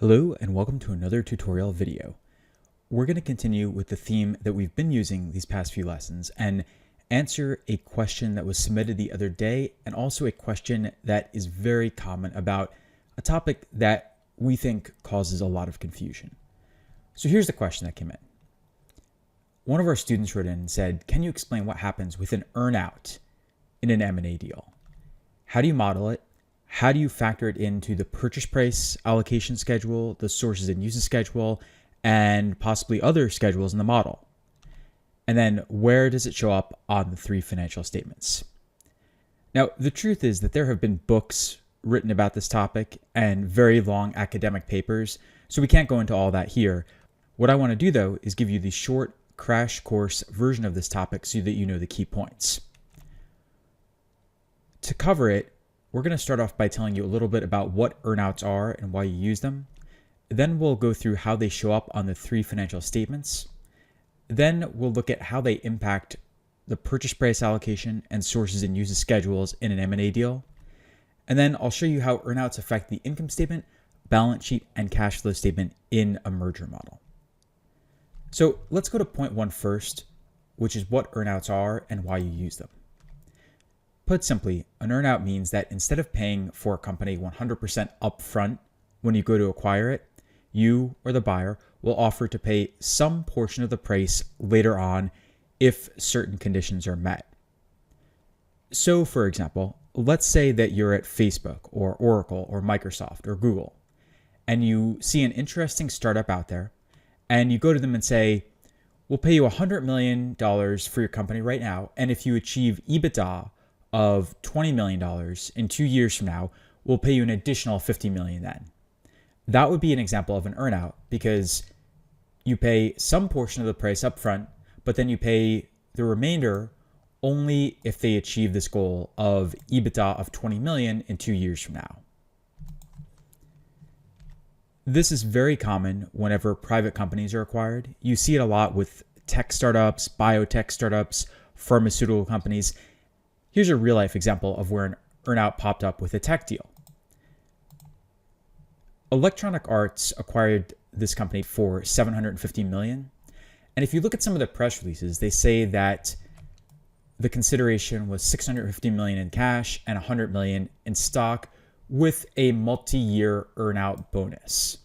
Hello and welcome to another tutorial video. We're going to continue with the theme that we've been using these past few lessons and answer a question that was submitted the other day, and also a question that is very common about a topic that we think causes a lot of confusion. So here's the question that came in. One of our students wrote in and said, can you explain what happens with an earnout in an M&A deal? How do you model it? How do you factor it into the purchase price allocation schedule, the sources and uses schedule, and possibly other schedules in the model? And then where does it show up on the three financial statements? Now, the truth is that there have been books written about this topic and very long academic papers, so we can't go into all that here. What I want to do, though, is give you the short crash course version of this topic so that you know the key points. To cover it, we're going to start off by telling you a little bit about what earnouts are and why you use them. Then we'll go through how they show up on the three financial statements. Then we'll look at how they impact the purchase price allocation and sources and uses schedules in an M&A deal. And then I'll show you how earnouts affect the income statement, balance sheet, and cash flow statement in a merger model. So let's go to point one first, which is what earnouts are and why you use them. Put simply, an earnout means that instead of paying for a company 100% upfront when you go to acquire it, you or the buyer will offer to pay some portion of the price later on if certain conditions are met. So, for example, let's say that you're at Facebook or Oracle or Microsoft or Google, and you see an interesting startup out there, and you go to them and say, we'll pay you $100 million for your company right now, and if you achieve EBITDA of $20 million in 2 years from now, we'll pay you an additional $50 million then. That would be an example of an earnout, because you pay some portion of the price up front, but then you pay the remainder only if they achieve this goal of EBITDA of $20 million in 2 years from now. This is very common whenever private companies are acquired. You see it a lot with tech startups, biotech startups, pharmaceutical companies. Here's a real-life example of where an earnout popped up with a tech deal. Electronic Arts acquired this company for $750 million. And if you look at some of the press releases, they say that the consideration was $650 million in cash and $100 million in stock with a multi-year earnout bonus.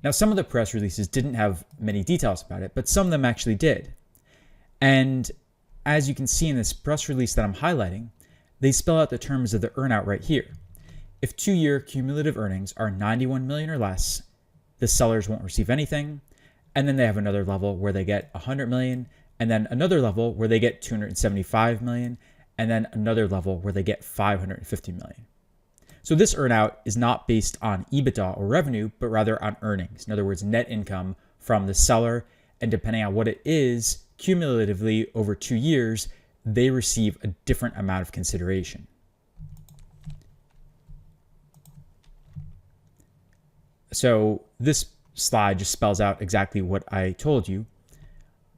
Now, some of the press releases didn't have many details about it, but some of them actually did. And as you can see in this press release that I'm highlighting, they spell out the terms of the earnout right here. If 2-year cumulative earnings are 91 million or less, the sellers won't receive anything. And then they have another level where they get 100 million, and then another level where they get 275 million, and then another level where they get 550 million. So this earnout is not based on EBITDA or revenue, but rather on earnings. In other words, net income from the seller, and depending on what it is, cumulatively over 2 years, they receive a different amount of consideration. So this slide just spells out exactly what I told you,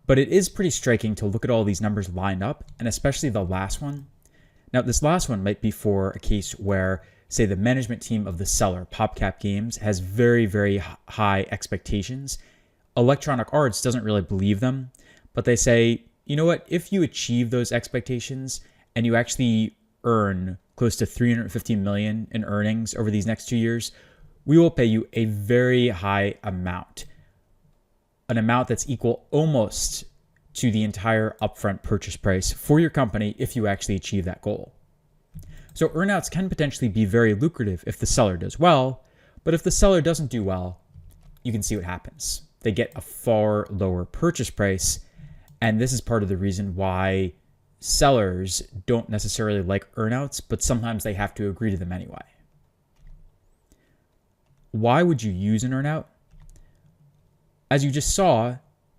but it is pretty striking to look at all these numbers lined up, and especially the last one. Now, this last one might be for a case where, say, the management team of the seller, PopCap Games, has very, very high expectations. Electronic Arts doesn't really believe them, but they say, you know what, if you achieve those expectations and you actually earn close to 350 million in earnings over these next 2 years, we will pay you a very high amount, an amount that's equal almost to the entire upfront purchase price for your company if you actually achieve that goal. So earnouts can potentially be very lucrative if the seller does well, but if the seller doesn't do well, you can see what happens. They get a far lower purchase price. And this is part of the reason why sellers don't necessarily like earnouts, but sometimes they have to agree to them anyway. Why would you use an earnout? As you just saw,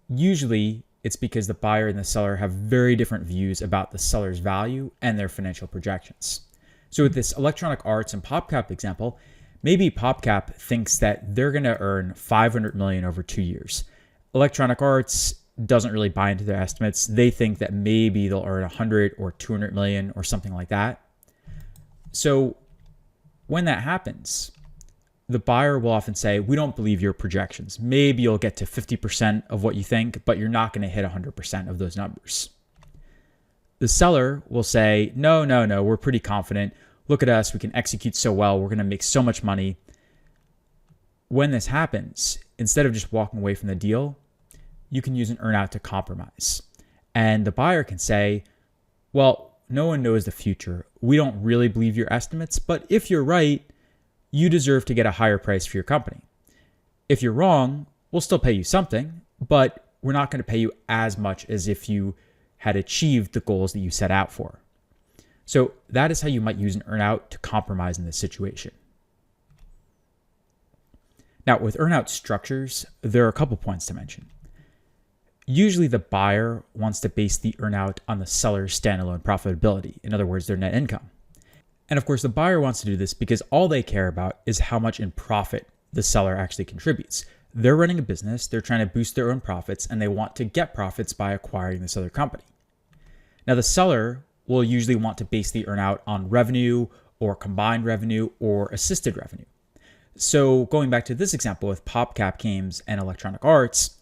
usually it's because the buyer and the seller have very different views about the seller's value and their financial projections. So with this Electronic Arts and PopCap example, maybe PopCap thinks that they're going to earn 500 million over 2 years. Electronic Arts doesn't really buy into their estimates. They think that maybe they'll earn 100 or 200 million or something like that. So when that happens, the buyer will often say, we don't believe your projections. Maybe you'll get to 50% of what you think, but you're not going to hit 100% of those numbers. The seller will say, no, we're pretty confident. Look at us, we can execute so well, we're going to make so much money. When this happens, instead of just walking away from the deal, you can use an earnout to compromise. And the buyer can say, well, no one knows the future. We don't really believe your estimates, but if you're right, you deserve to get a higher price for your company. If you're wrong, we'll still pay you something, but we're not going to pay you as much as if you had achieved the goals that you set out for. So that is how you might use an earnout to compromise in this situation. Now, with earnout structures, there are a couple points to mention. Usually the buyer wants to base the earnout on the seller's standalone profitability, in other words, their net income. And of course, the buyer wants to do this because all they care about is how much in profit the seller actually contributes. They're running a business, they're trying to boost their own profits, and they want to get profits by acquiring this other company. Now, the seller will usually want to base the earnout on revenue or combined revenue or assisted revenue. So going back to this example with PopCap Games and Electronic Arts,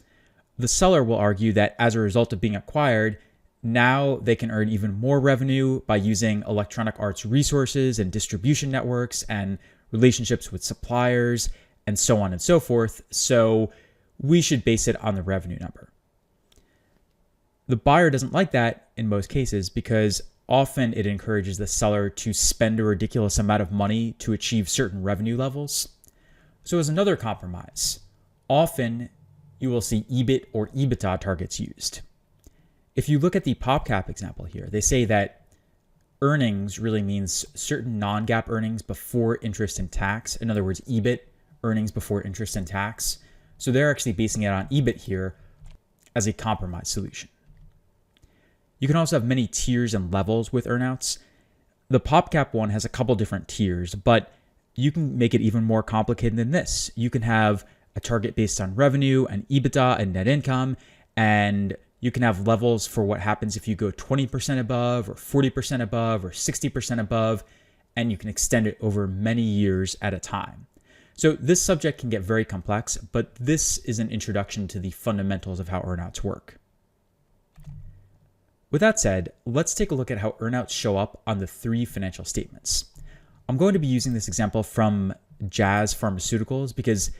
the seller will argue that as a result of being acquired, now they can earn even more revenue by using Electronic Arts resources and distribution networks and relationships with suppliers and so on and so forth. So we should base it on the revenue number. The buyer doesn't like that in most cases because often it encourages the seller to spend a ridiculous amount of money to achieve certain revenue levels. So as another compromise, often you will see EBIT or EBITDA targets used. If you look at the PopCap example here, they say that earnings really means certain non-GAAP earnings before interest and tax. In other words, EBIT, earnings before interest and tax. So they're actually basing it on EBIT here as a compromise solution. You can also have many tiers and levels with earnouts. The PopCap one has a couple different tiers, but you can make it even more complicated than this. You can have a target based on revenue and EBITDA and net income, and you can have levels for what happens if you go 20% above or 40% above or 60% above, and you can extend it over many years at a time. So this subject can get very complex, but this is an introduction to the fundamentals of how earnouts work. With that said, let's take a look at how earnouts show up on the three financial statements. I'm going to be using this example from Jazz Pharmaceuticals because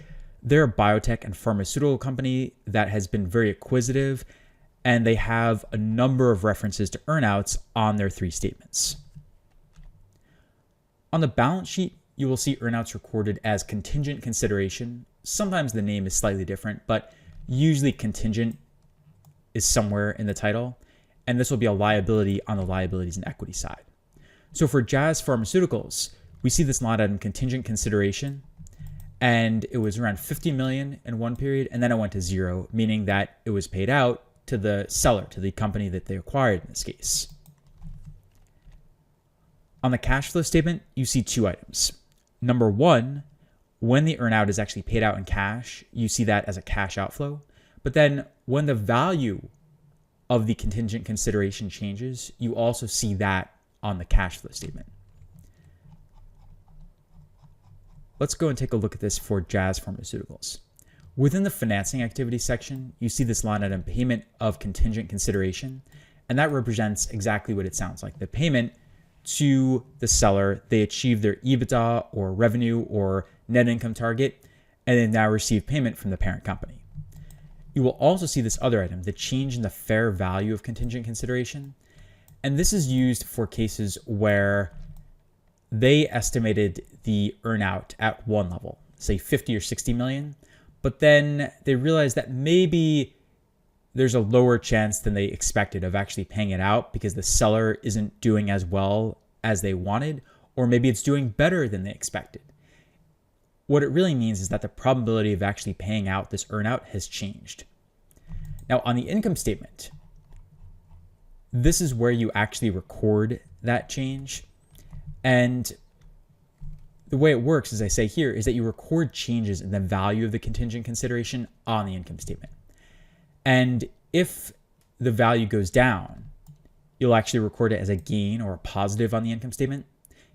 they're a biotech and pharmaceutical company that has been very acquisitive, and they have a number of references to earnouts on their three statements. On the balance sheet, you will see earnouts recorded as contingent consideration. Sometimes the name is slightly different, but usually contingent is somewhere in the title, and this will be a liability on the liabilities and equity side. So for Jazz Pharmaceuticals, we see this line item contingent consideration, and it was around $50 million in one period, and then it went to zero, meaning that it was paid out to the seller, to the company that they acquired in this case. On the cash flow statement, you see two items. Number one, when the earnout is actually paid out in cash, you see that as a cash outflow. But then when the value of the contingent consideration changes, you also see that on the cash flow statement. Let's go and take a look at this for Jazz Pharmaceuticals. Within the financing activity section, you see this line item payment of contingent consideration, and that represents exactly what it sounds like. The payment to the seller, they achieve their EBITDA or revenue or net income target, and they now receive payment from the parent company. You will also see this other item, the change in the fair value of contingent consideration. And this is used for cases where they estimated the earnout at one level, say 50 or 60 million, but then they realized that maybe there's a lower chance than they expected of actually paying it out because the seller isn't doing as well as they wanted, or maybe it's doing better than they expected. What it really means is that the probability of actually paying out this earnout has changed. Now, on the income statement, this is where you actually record that change. And the way it works, as I say here, is that you record changes in the value of the contingent consideration on the income statement. And if the value goes down, you'll actually record it as a gain or a positive on the income statement.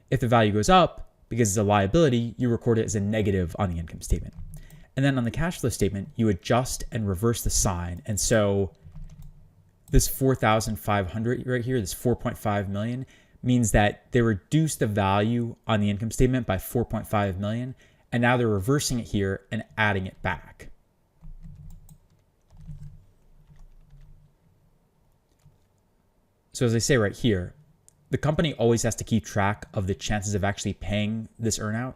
If the value goes up, because it's a liability, you record it as a negative on the income statement. And then on the cash flow statement, you adjust and reverse the sign. And so this 4,500 right here, this 4.5 million, means that they reduced the value on the income statement by 4.5 million. And now they're reversing it here and adding it back. So as I say right here, the company always has to keep track of the chances of actually paying this earnout.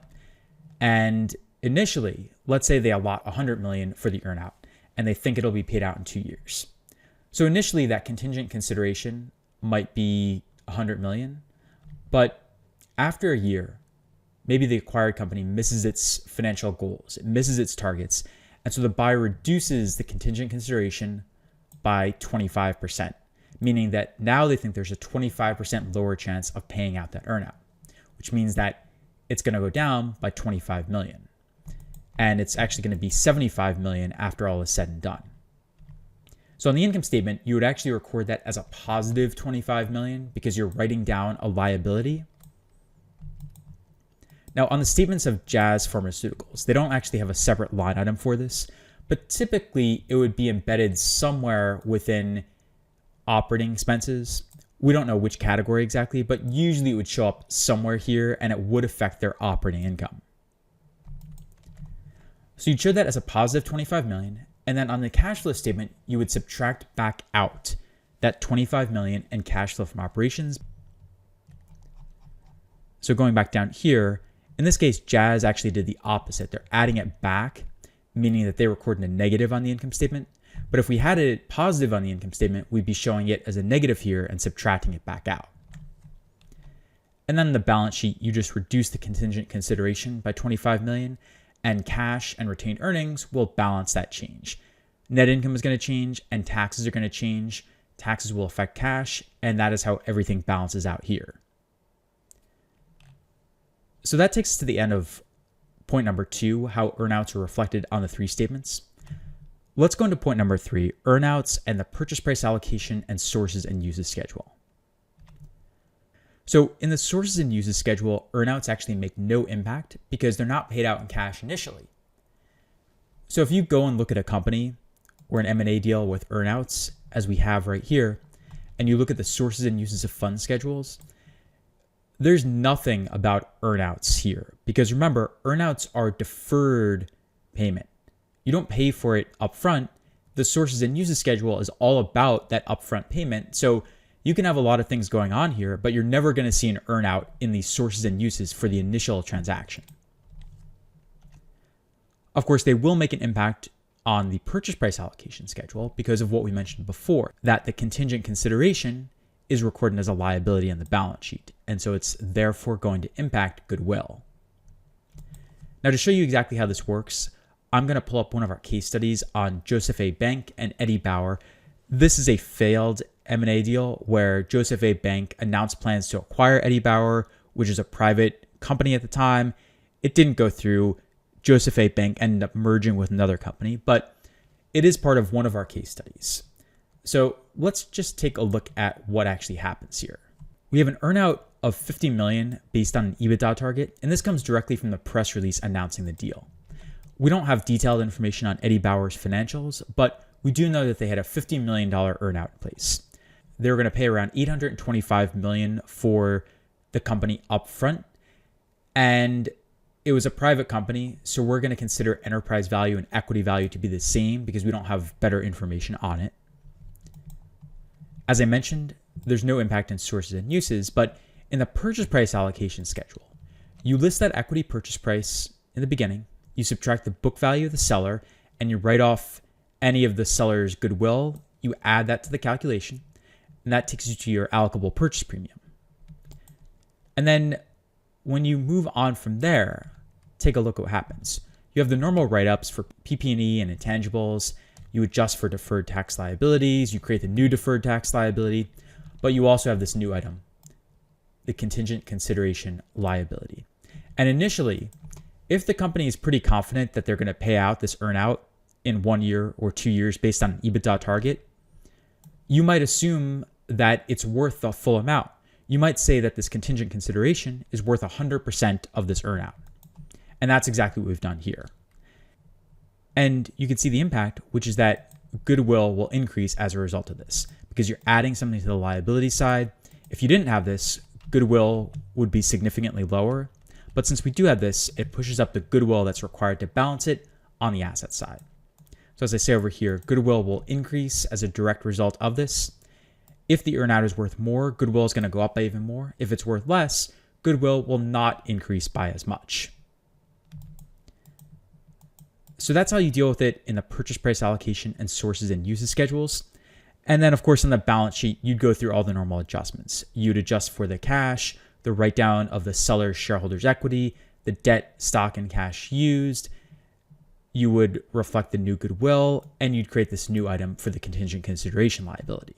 And initially, let's say they allot 100 million for the earnout and they think it'll be paid out in 2 years. So initially that contingent consideration might be 100 million, but after a year, maybe the acquired company misses its financial goals, it misses its targets, and so the buyer reduces the contingent consideration by 25%, meaning that now they think there's a 25% lower chance of paying out that earnout, which means that it's going to go down by 25 million. And it's actually going to be 75 million after all is said and done. So on the income statement, you would actually record that as a positive 25 million because you're writing down a liability. Now on the statements of Jazz Pharmaceuticals, they don't actually have a separate line item for this, but typically it would be embedded somewhere within operating expenses. We don't know which category exactly, but usually it would show up somewhere here and it would affect their operating income. So you'd show that as a positive 25 million. And then on the cash flow statement, you would subtract back out that 25 million in cash flow from operations. So going back down here, in this case, Jazz actually did the opposite. They're adding it back, meaning that they recorded a negative on the income statement. But if we had it positive on the income statement, we'd be showing it as a negative here and subtracting it back out. And then in the balance sheet, you just reduce the contingent consideration by 25 million. And cash and retained earnings will balance that change. Net income is going to change and taxes are going to change. Taxes will affect cash, and that is how everything balances out here. So that takes us to the end of point number 2, how earnouts are reflected on the 3 statements. Let's go into point number 3, earnouts and the purchase price allocation and sources and uses schedule. So in the sources and uses schedule, earnouts actually make no impact because they're not paid out in cash initially. So if you go and look at a company or an M&A deal with earnouts, as we have right here, and you look at the sources and uses of funds schedules, there's nothing about earnouts here because remember, earnouts are deferred payment. You don't pay for it upfront. The sources and uses schedule is all about that upfront payment. So you can have a lot of things going on here, but you're never going to see an earnout in these sources and uses for the initial transaction. Of course, they will make an impact on the purchase price allocation schedule because of what we mentioned before, that the contingent consideration is recorded as a liability on the balance sheet. And so it's therefore going to impact goodwill. Now to show you exactly how this works, I'm going to pull up one of our case studies on Joseph A. Bank and Eddie Bauer. This is a failed M&A deal where Joseph A. Bank announced plans to acquire Eddie Bauer, which is a private company at the time. It didn't go through. Joseph A. Bank ended up merging with another company, but it is part of one of our case studies. So let's just take a look at what actually happens here. We have an earnout of 50 million based on an EBITDA target, and this comes directly from the press release announcing the deal. We don't have detailed information on Eddie Bauer's financials, but we do know that they had a $50 million earnout in place. They were going to pay around $825 million for the company upfront, and it was a private company, so we're going to consider enterprise value and equity value to be the same because we don't have better information on it. As I mentioned, there's no impact in sources and uses, but in the purchase price allocation schedule, you list that equity purchase price in the beginning, you subtract the book value of the seller, and you write off any of the seller's goodwill, you add that to the calculation, and that takes you to your allocable purchase premium. And then when you move on from there, take a look at what happens. You have the normal write-ups for PP&E and intangibles. You adjust for deferred tax liabilities. You create the new deferred tax liability, but you also have this new item, the contingent consideration liability. And initially, if the company is pretty confident that they're going to pay out this earnout in 1 year or 2 years based on an EBITDA target, you might assume that it's worth the full amount. you might say that this contingent consideration is worth 100% of this earnout. And that's exactly what we've done here. And you can see the impact, which is that goodwill will increase as a result of this because you're adding something to the liability side. If you didn't have this, goodwill would be significantly lower. But since we do have this, it pushes up the goodwill that's required to balance it on the asset side. So as I say over here, goodwill will increase as a direct result of this. If the earnout is worth more, goodwill is going to go up by even more. If it's worth less, goodwill will not increase by as much. So that's how you deal with it in the purchase price allocation and sources and uses schedules. And then of course on the balance sheet, you'd go through all the normal adjustments. You'd adjust for the cash, the write down of the seller's shareholders' equity, the debt, stock, and cash used. You would reflect the new goodwill, and you'd create this new item for the contingent consideration liability.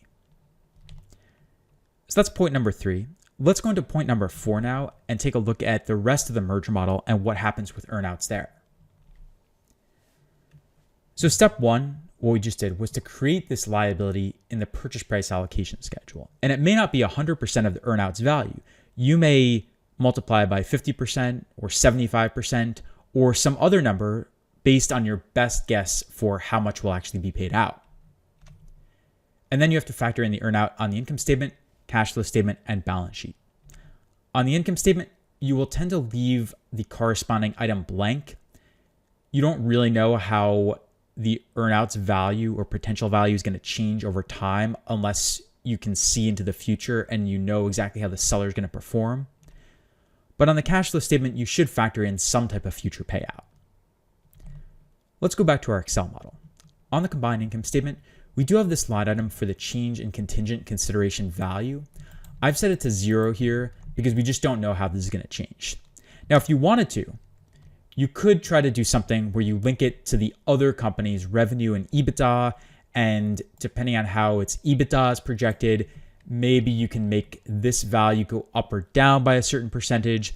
So that's point number 3. Let's go into point number 4 now and take a look at the rest of the merger model and what happens with earnouts there. So step 1, what we just did was to create this liability in the purchase price allocation schedule. And it may not be 100% of the earnout's value. You may multiply by 50% or 75% or some other number based on your best guess for how much will actually be paid out. And then you have to factor in the earnout on the income statement, cash flow statement, and balance sheet. On the income statement, you will tend to leave the corresponding item blank. You don't really know how the earnout's value or potential value is going to change over time unless you can see into the future and you know exactly how the seller is going to perform. But on the cash flow statement, you should factor in some type of future payout. Let's go back to our Excel model. On the combined income statement, we do have this line item for the change in contingent consideration value. I've set it to 0 here because we just don't know how this is going to change. Now, if you wanted to, you could try to do something where you link it to the other company's revenue and EBITDA, and depending on how its EBITDA is projected, maybe you can make this value go up or down by a certain percentage.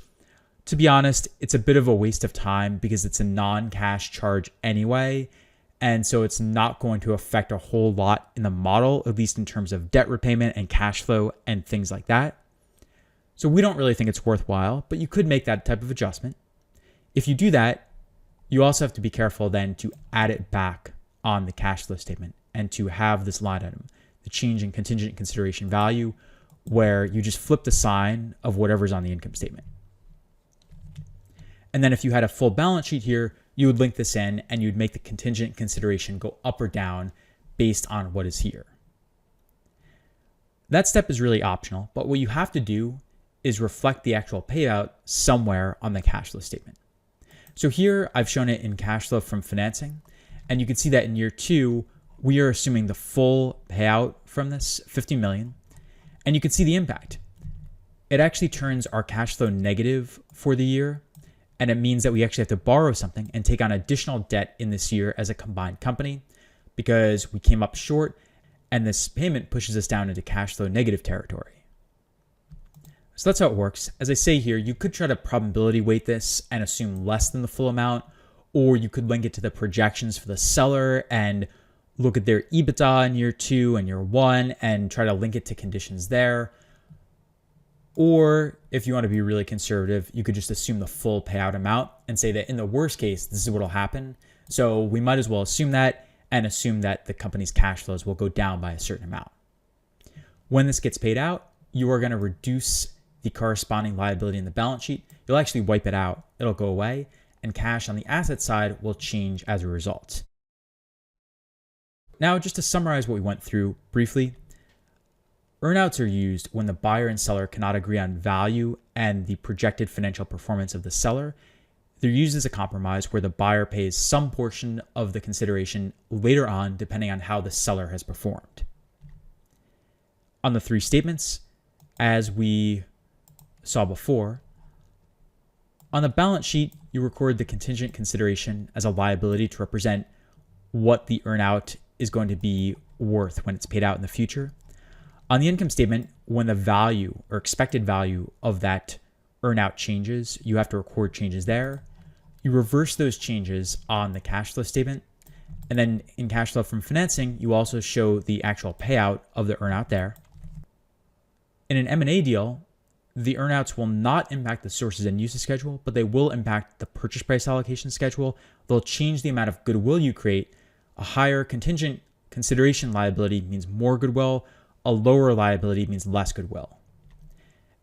To be honest, it's a bit of a waste of time because it's a non-cash charge anyway, and so it's not going to affect a whole lot in the model, at least in terms of debt repayment and cash flow and things like that. So we don't really think it's worthwhile, but you could make that type of adjustment. If you do that, you also have to be careful then to add it back on the cash flow statement and to have this line item, the change in contingent consideration value, where you just flip the sign of whatever's on the income statement. And then if you had a full balance sheet here, you would link this in and you'd make the contingent consideration go up or down based on what is here. That step is really optional, but what you have to do is reflect the actual payout somewhere on the cash flow statement. So here I've shown it in cash flow from financing, and you can see that in year 2, we are assuming the full payout from this, $50 million, and you can see the impact. It actually turns our cash flow negative for the year, and it means that we actually have to borrow something and take on additional debt in this year as a combined company because we came up short, and this payment pushes us down into cash flow negative territory. So that's how it works. As I say here, you could try to probability weight this and assume less than the full amount, or you could link it to the projections for the seller and look at their EBITDA in year 2 and year 1 and try to link it to conditions there. Or if you want to be really conservative, you could just assume the full payout amount and say that in the worst case, this is what will happen. So we might as well assume that and assume that the company's cash flows will go down by a certain amount. When this gets paid out, you are going to reduce the corresponding liability in the balance sheet. You'll actually wipe it out. It'll go away, and cash on the asset side will change as a result. Now, just to summarize what we went through briefly, earnouts are used when the buyer and seller cannot agree on value and the projected financial performance of the seller. They're used as a compromise where the buyer pays some portion of the consideration later on, depending on how the seller has performed. On the 3 statements, as we saw before, on the balance sheet, you record the contingent consideration as a liability to represent what the earnout is going to be worth when it's paid out in the future. On the income statement, when the value or expected value of that earnout changes, you have to record changes there. You reverse those changes on the cash flow statement. And then in cash flow from financing, you also show the actual payout of the earnout there. In an M&A deal, The earnouts will not impact the sources and uses schedule, but they will impact the purchase price allocation schedule. They'll change the amount of goodwill you create. A higher contingent consideration liability means more goodwill. A lower liability means less goodwill.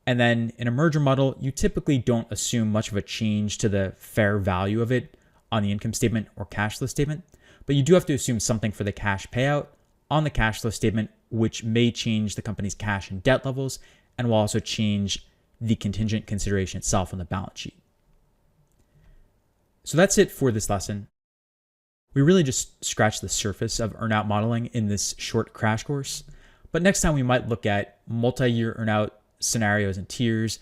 And then in a merger model, you typically don't assume much of a change to the fair value of it on the income statement or cash flow statement, but you do have to assume something for the cash payout on the cash flow statement, which may change the company's cash and debt levels and will also change the contingent consideration itself on the balance sheet. So that's it for this lesson. We really just scratched the surface of earnout modeling in this short crash course, but next time we might look at multi-year earnout scenarios and tiers,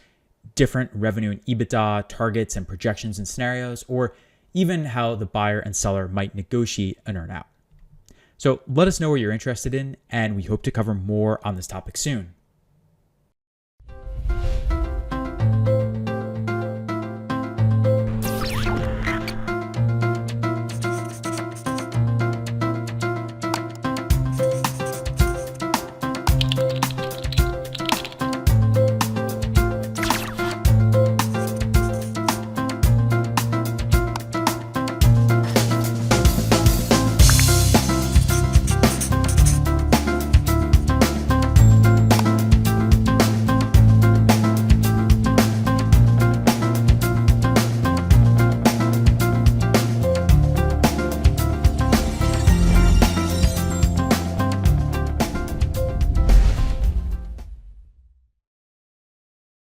different revenue and EBITDA targets and projections and scenarios, or even how the buyer and seller might negotiate an earnout. So let us know what you're interested in, and we hope to cover more on this topic soon.